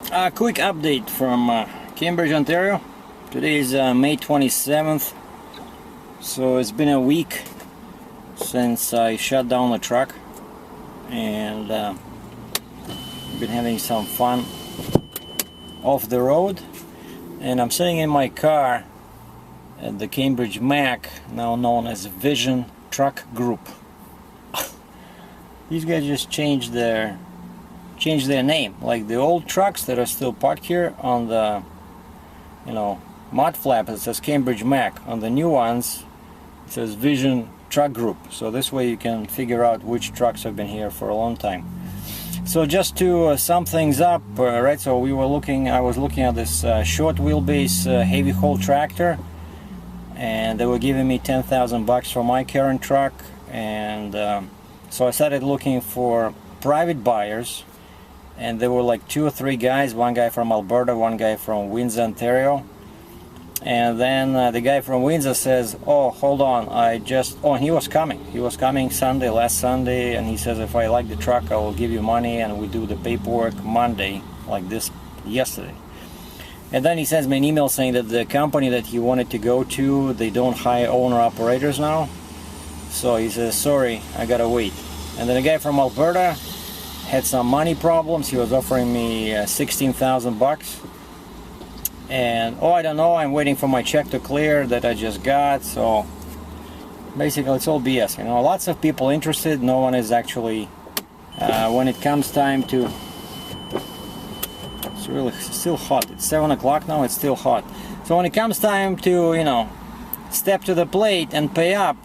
A quick update from Cambridge, Ontario. Today is May 27th, so it's been a week since I shut down the truck, and been having some fun off the road. And I'm sitting in my car at the Cambridge Mac, now known as Vision Truck Group. These guys just changed their name. Like the old trucks that are still parked here on the, mud flap, it says Cambridge Mac. On the new ones it says Vision Truck Group, so this way you can figure out which trucks have been here for a long time. So just to sum things up, right, so I was looking at this short wheelbase heavy haul tractor, and they were giving me 10,000 bucks for my current truck. And so I started looking for private buyers, and there were like 2 or 3 guys, one guy from Alberta, one guy from Windsor, Ontario. And then the guy from Windsor says, oh, hold on, and he was coming Sunday, last Sunday, and he says, if I like the truck, I will give you money, and we do the paperwork Monday, like this yesterday. And then he sends me an email saying that the company that he wanted to go to, they don't hire owner-operators now. So he says, sorry, I gotta wait. And then the guy from Alberta had some money problems. He was offering me 16,000 bucks. And I don't know, I'm waiting for my check to clear that I just got. So basically it's all BS, lots of people interested, no one is actually when it comes time to, it's really still hot, it's 7 o'clock now, it's still hot. So when it comes time to step to the plate and pay up,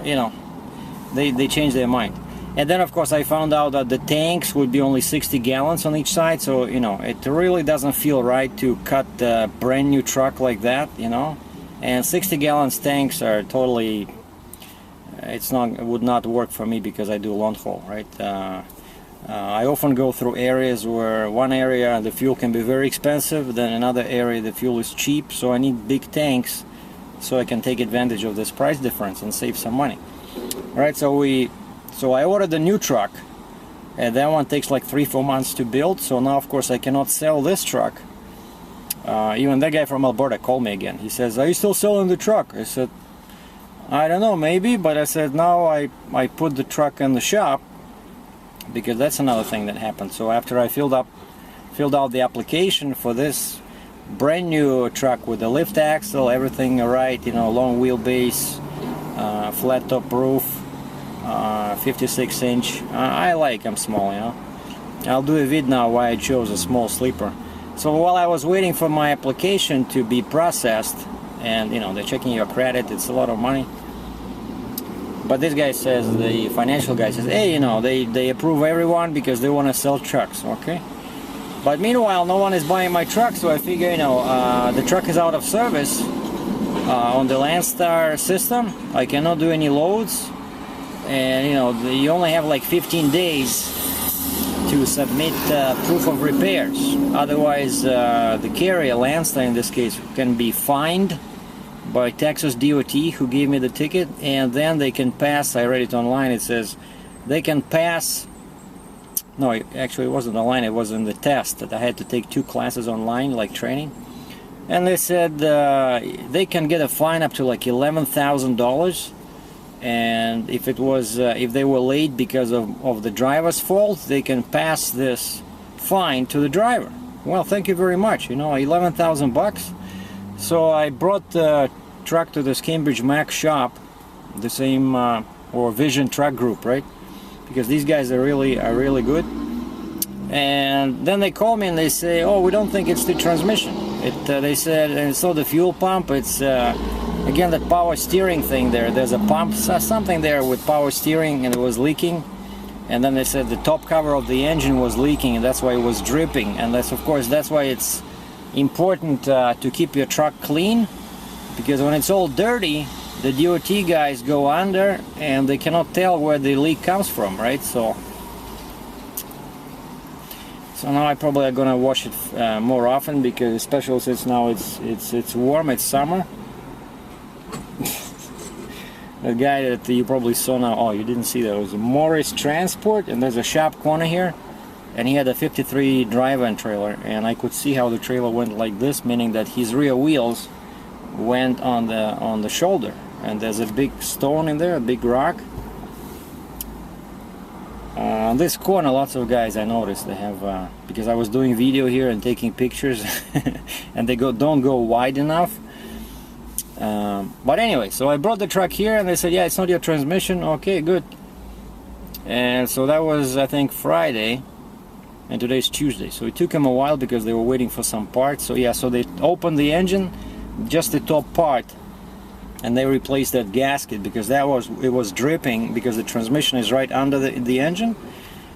they change their mind. And then of course I found out that the tanks would be only 60 gallons on each side, so it really doesn't feel right to cut a brand new truck like that, and 60 gallons tanks are totally, it would not work for me because I do long haul, right? I often go through areas where one area the fuel can be very expensive, then another area the fuel is cheap, so I need big tanks so I can take advantage of this price difference and save some money. Alright, so I ordered a new truck, and that one takes like 3-4 months to build. So now of course I cannot sell this truck. Even that guy from Alberta called me again. He says, are you still selling the truck? I said, I don't know, maybe, but I said now I put the truck in the shop, because that's another thing that happened. So after I filled out the application for this brand new truck with the lift axle, everything right, long wheelbase, flat top roof, 56-inch. I'm small, I'll do a vid now why I chose a small sleeper. So while I was waiting for my application to be processed, and they're checking your credit, it's a lot of money. But this guy says, the financial guy says, hey, they approve everyone because they want to sell trucks, okay? But meanwhile, no one is buying my truck, so I figure, the truck is out of service on the Landstar system. I cannot do any loads. And you only have like 15 days to submit proof of repairs. Otherwise the carrier, Landstar in this case, can be fined by Texas DOT, who gave me the ticket, and then they can pass, I read it online, it says they can pass, no, actually it wasn't online, it was in the test that I had to take 2 classes online, like training, and they said they can get a fine up to like $11,000. And if they were late because of the driver's fault, they can pass this fine to the driver. Well, thank you very much. 11,000 bucks. So I brought the truck to this Cambridge Mac shop, the same or Vision Truck Group, right? Because these guys are really good. And then they call me and they say, oh, we don't think it's the transmission. They said, and it's not the fuel pump. It's again, that power steering thing there's a pump, something there with power steering, and it was leaking. And then they said the top cover of the engine was leaking, and that's why it was dripping. And that's why it's important to keep your truck clean, because when it's all dirty, the DOT guys go under and they cannot tell where the leak comes from, right? So now I probably are gonna wash it more often, because especially since now it's warm, it's summer. The guy that you probably saw now, oh, you didn't see that, it was Morris Transport, and there's a shop corner here, and he had a 53 drive-in trailer, and I could see how the trailer went like this, meaning that his rear wheels went on the shoulder, and there's a big stone in there, a big rock. On this corner, lots of guys, I noticed, they have because I was doing video here and taking pictures and they don't go wide enough. But anyway, so I brought the truck here and they said, yeah, it's not your transmission. Okay, good. And so that was, I think, Friday, and today's Tuesday. So it took them a while because they were waiting for some parts. So yeah, so they opened the engine, just the top part, and they replaced that gasket because it was dripping because the transmission is right under the engine,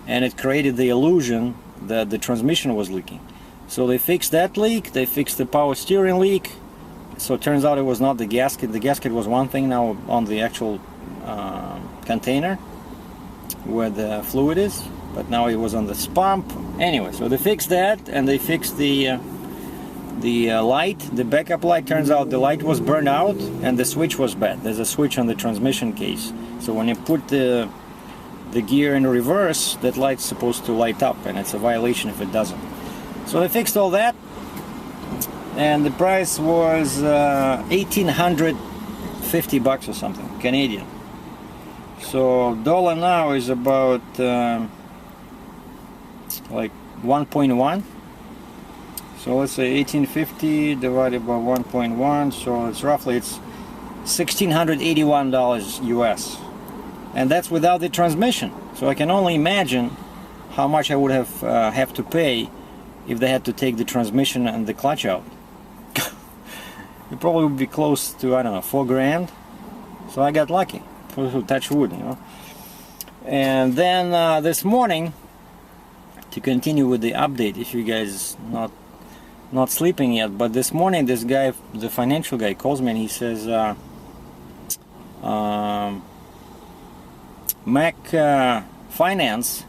and it created the illusion that the transmission was leaking. So they fixed that leak, they fixed the power steering leak. So it turns out it was not the gasket. The gasket was one thing, now on the actual container where the fluid is, but now it was on this pump. Anyway, so they fixed that, and they fixed the light, the backup light. Turns out the light was burned out and the switch was bad. There's a switch on the transmission case, so when you put the gear in reverse, that light's supposed to light up, and it's a violation if it doesn't. So they fixed all that, and the price was $1,850 or something Canadian. So dollar now is about like 1.1. So let's say 1850 divided by 1.1, so it's roughly $1,681 US, and that's without the transmission. So I can only imagine how much I would have to pay if they had to take the transmission and the clutch out. It probably would be close to, I don't know, 4 grand. So I got lucky. Touch wood, you know. And then this morning, to continue with the update, if you guys not sleeping yet, but this morning this guy, the financial guy, calls me and he says, Mac Finance,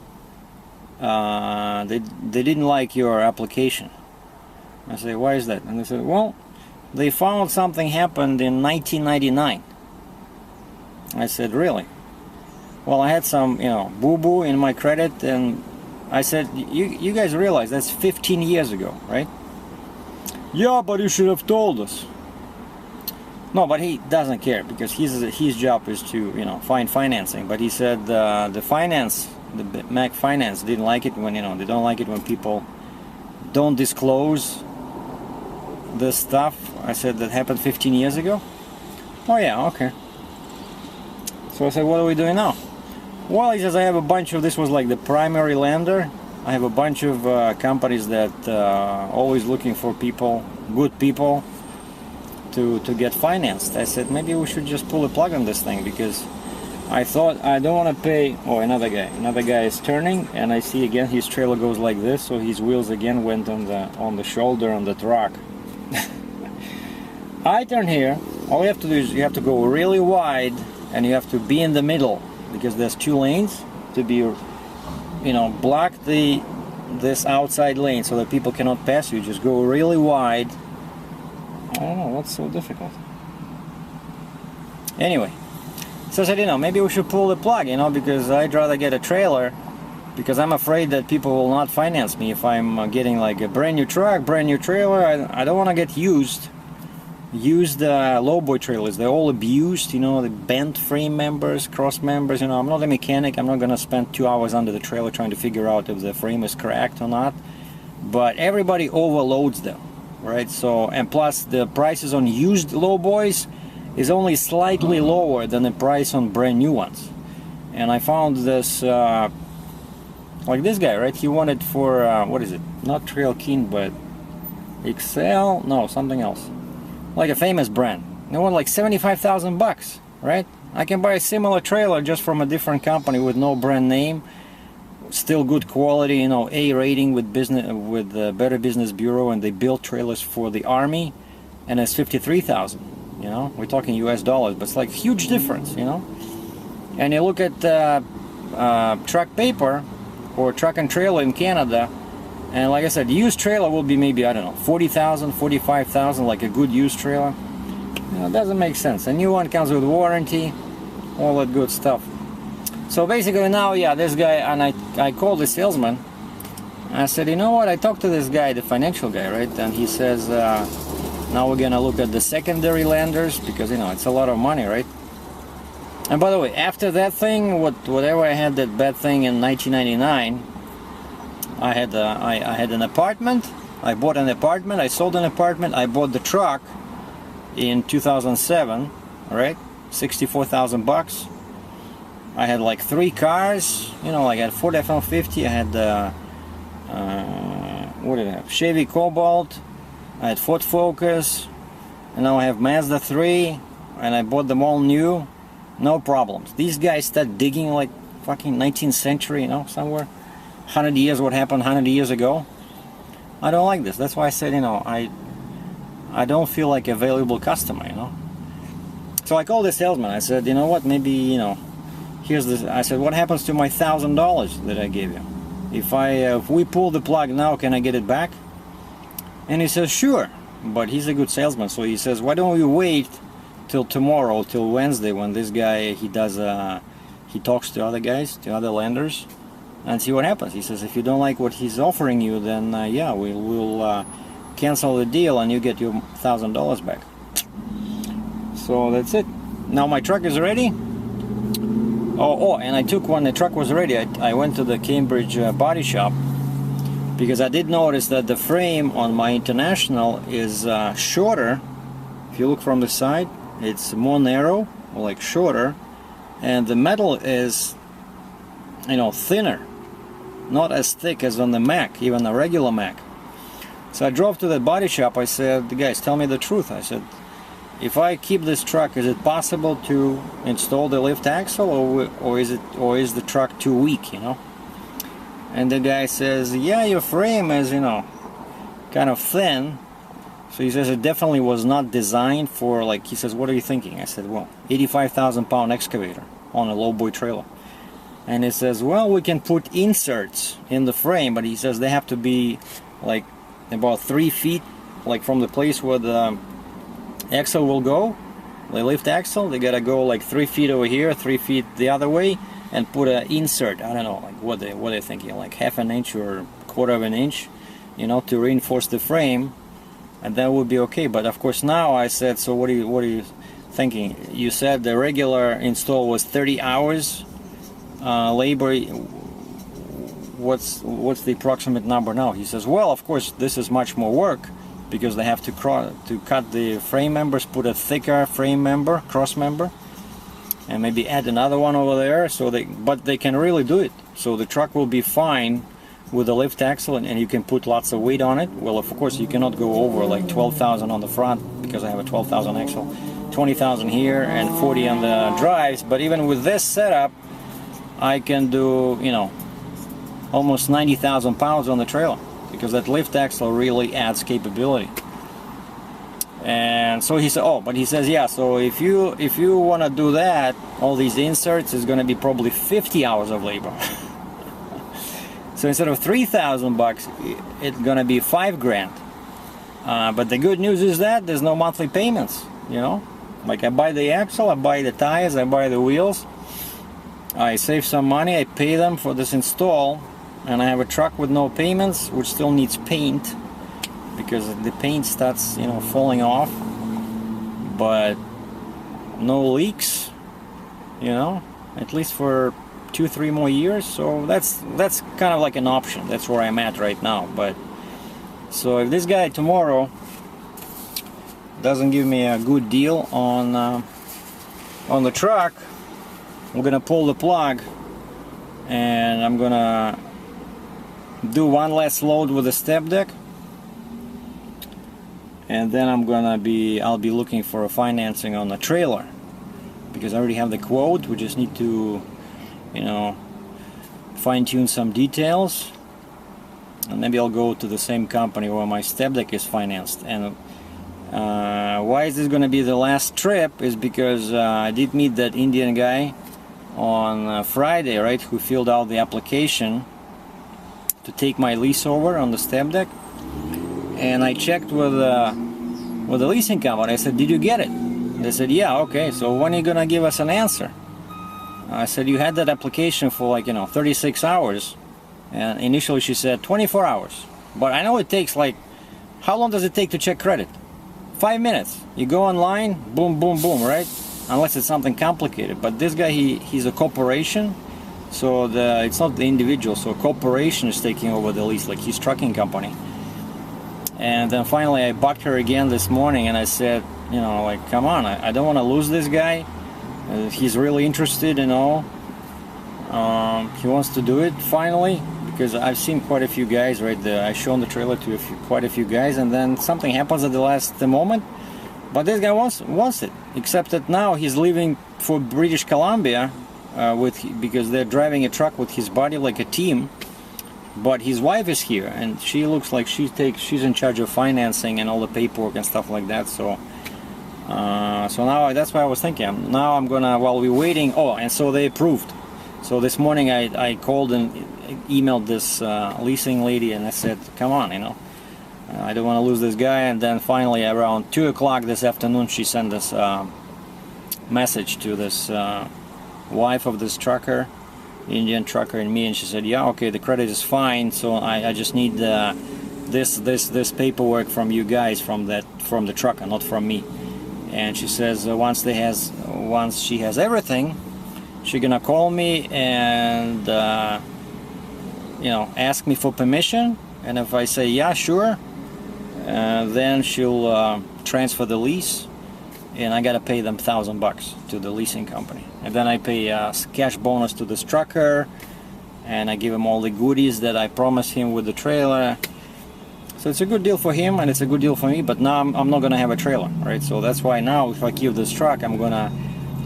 they didn't like your application. I say, why is that? And they said, well, they found something happened in 1999. I said, really? Well, I had some, boo-boo in my credit, and I said, you guys realize that's 15 years ago, right? Yeah, but you should have told us. No, but he doesn't care because his job is to, find financing. But he said the Mac Finance didn't like it when, they don't like it when people don't disclose this stuff. I said that happened 15 years ago. Oh yeah, okay. So I said, what are we doing now? Well, he says, I have a bunch of, this was like the primary lender. I have a bunch of companies that always looking for people, good people, to get financed. I said, maybe we should just pull a plug on this thing, because I thought I don't want to pay. Oh, another guy is turning, and I see again his trailer goes like this, so his wheels again went on the shoulder on the truck. I turn here. All you have to do is you have to go really wide, and you have to be in the middle, because there's 2 lanes to be, block this outside lane so that people cannot pass you. Just go really wide. I don't know what's so difficult. Anyway, so I said, maybe we should pull the plug, because I'd rather get a trailer, because I'm afraid that people will not finance me if I'm getting like a brand new truck, brand new trailer. I don't want to get used lowboy trailers. They're all abused, the bent frame members, cross members. I'm not a mechanic. I'm not gonna spend 2 hours under the trailer trying to figure out if the frame is cracked or not, but everybody overloads them, right? So, and plus the prices on used lowboys is only slightly lower than the price on brand new ones. And I found this like this guy, right? He wanted for what is it, not Trail King, but Excel, no, something else, like a famous brand. They want like 75,000 bucks, right? I can buy a similar trailer just from a different company with no brand name, still good quality, A rating with the Better Business Bureau, and they build trailers for the Army, and it's 53,000. We're talking US dollars, but it's like huge difference, And you look at truck paper or truck and trailer in Canada, and like I said, used trailer will be maybe, I don't know, 40,000, 45,000, like a good used trailer. It doesn't make sense. A new one comes with warranty, all that good stuff. So basically now, yeah, this guy, and I called the salesman, I said, you know what, I talked to this guy, the financial guy, right? And he says, now we're gonna look at the secondary lenders, because, you know, it's a lot of money, right? And by the way, after that thing, whatever I had that bad thing in 1999, I had an apartment. I bought an apartment. I sold an apartment. I bought the truck in 2007, right? 64,000 bucks. I had like 3 cars. You know, like I had Ford F-150. I had what did I have? Chevy Cobalt. I had Ford Focus. And now I have Mazda 3, and I bought them all new. No problems. These guys start digging like fucking 19th century, you know, somewhere. 100 years, what happened 100 years ago. I don't like this. That's why I said, you know, I don't feel like a valuable customer, you know. So I called the salesman. I said, you know what, maybe, you know, here's this. I said, what happens to my $1,000 that I gave you? If we pull the plug now, can I get it back? And he says, sure. But he's a good salesman, so he says, why don't we wait till tomorrow, till Wednesday, when this guy, he talks to other guys, to other lenders, and see what happens. He says, if you don't like what he's offering you, then yeah, we'll cancel the deal and you get your $1,000 back. So that's it. Now my truck is ready. Oh, and I took, when the truck was ready, I went to the Cambridge body shop, because I did notice that the frame on my International is shorter. If you look from the side, it's more narrow, or like shorter, and the metal is, you know, thinner, not as thick as on the Mac, even a regular Mac. So I drove to the body shop. I said, guys, tell me the truth. I said, if I keep this truck, is it possible to install the lift axle, or is the truck too weak, you know? And the guy says, yeah, your frame is, you know, kind of thin. So he says it definitely was not designed for, like, he says, what are you thinking? I said, well, 85,000 pound excavator on a lowboy trailer. And he says, well, we can put inserts in the frame, but he says they have to be like about 3 feet, like from the place where the axle will go, the lift axle. They gotta go like 3 feet over here, 3 feet the other way, and put an insert. I don't know, like what they're thinking, like half an inch or quarter of an inch, you know, to reinforce the frame. And that would be okay. But of course now I said, so what are you thinking? You said the regular install was 30 hours labor. What's the approximate number now? He says, well, of course this is much more work, because they have to cut the frame members, put a thicker frame member, cross member, and maybe add another one over there. But they can really do it. So the truck will be fine with the lift axle, and you can put lots of weight on it. Well, of course you cannot go over like 12,000 on the front, because I have a 12,000 axle, 20,000 here and 40 on the drives. But even with this setup, I can do, you know, almost 90,000 pounds on the trailer, because that lift axle really adds capability. And so he said, oh, but he says, yeah, so if you want to do that, all these inserts is going to be probably 50 hours of labor. So instead of 3,000 bucks, it's gonna be $5,000. But the good news is that there's no monthly payments, you know? Like I buy the axle, I buy the tires, I buy the wheels, I save some money, I pay them for this install, and I have a truck with no payments, which still needs paint, because the paint starts, you know, falling off, but no leaks, you know, at least for 2-3 more years. So that's kind of like an option. That's where I'm at right now. But so if this guy tomorrow doesn't give me a good deal on the truck, I'm gonna pull the plug, and I'm gonna do one less load with the step deck, and then I'll be looking for a financing on the trailer, because I already have the quote. We just need to, you know, fine-tune some details, and maybe I'll go to the same company where my step deck is financed. And why is this going to be the last trip is because I did meet that Indian guy on Friday, right, who filled out the application to take my lease over on the step deck. And I checked with the leasing company. I said, did you get it? They said, yeah. Okay, so when are you gonna give us an answer? I said, you had that application for, like, you know, 36 hours, And initially she said 24 hours. But I know it takes like, how long does it take to check credit? 5 minutes. You go online, boom, boom, boom, right? Unless it's something complicated. But this guy, he's a corporation, so it's not the individual. So a corporation is taking over the lease, like his trucking company. And then finally I bugged her again this morning and I said, you know, like, come on, I don't want to lose this guy. He's really interested, you know. He wants to do it finally, because I've seen quite a few guys right there. I've shown the trailer to quite a few guys, and then something happens at the last moment. But this guy wants it, except that now he's leaving for British Columbia because they're driving a truck with his buddy, like a team. But his wife is here, and she looks like she's in charge of financing and all the paperwork and stuff like that. So now that's why I was thinking. Now I'm gonna, while we're waiting. Oh, and so they approved. So this morning I called and emailed this leasing lady, and I said, come on, you know, I don't want to lose this guy. And then finally around 2 o'clock this afternoon she sent this message to this wife of this trucker, Indian trucker, and me, and she said, yeah, okay, the credit is fine, so I just need this paperwork from you guys, from the trucker, not from me. And she says once she has everything, she's gonna call me and you know, ask me for permission, and if I say yeah, sure, then she'll transfer the lease, and I gotta pay them $1,000 to the leasing company, and then I pay a cash bonus to this trucker, and I give him all the goodies that I promised him with the trailer. So it's a good deal for him and it's a good deal for me, but now I'm not gonna have a trailer, right? So that's why now if I keep this truck, I'm gonna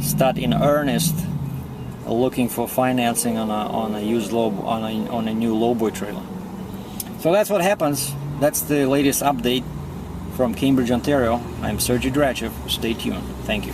start in earnest looking for financing on a new lowboy trailer. So that's what happens. That's the latest update from Cambridge, Ontario. I'm SERGEI DRATCHEV. Stay tuned. Thank you.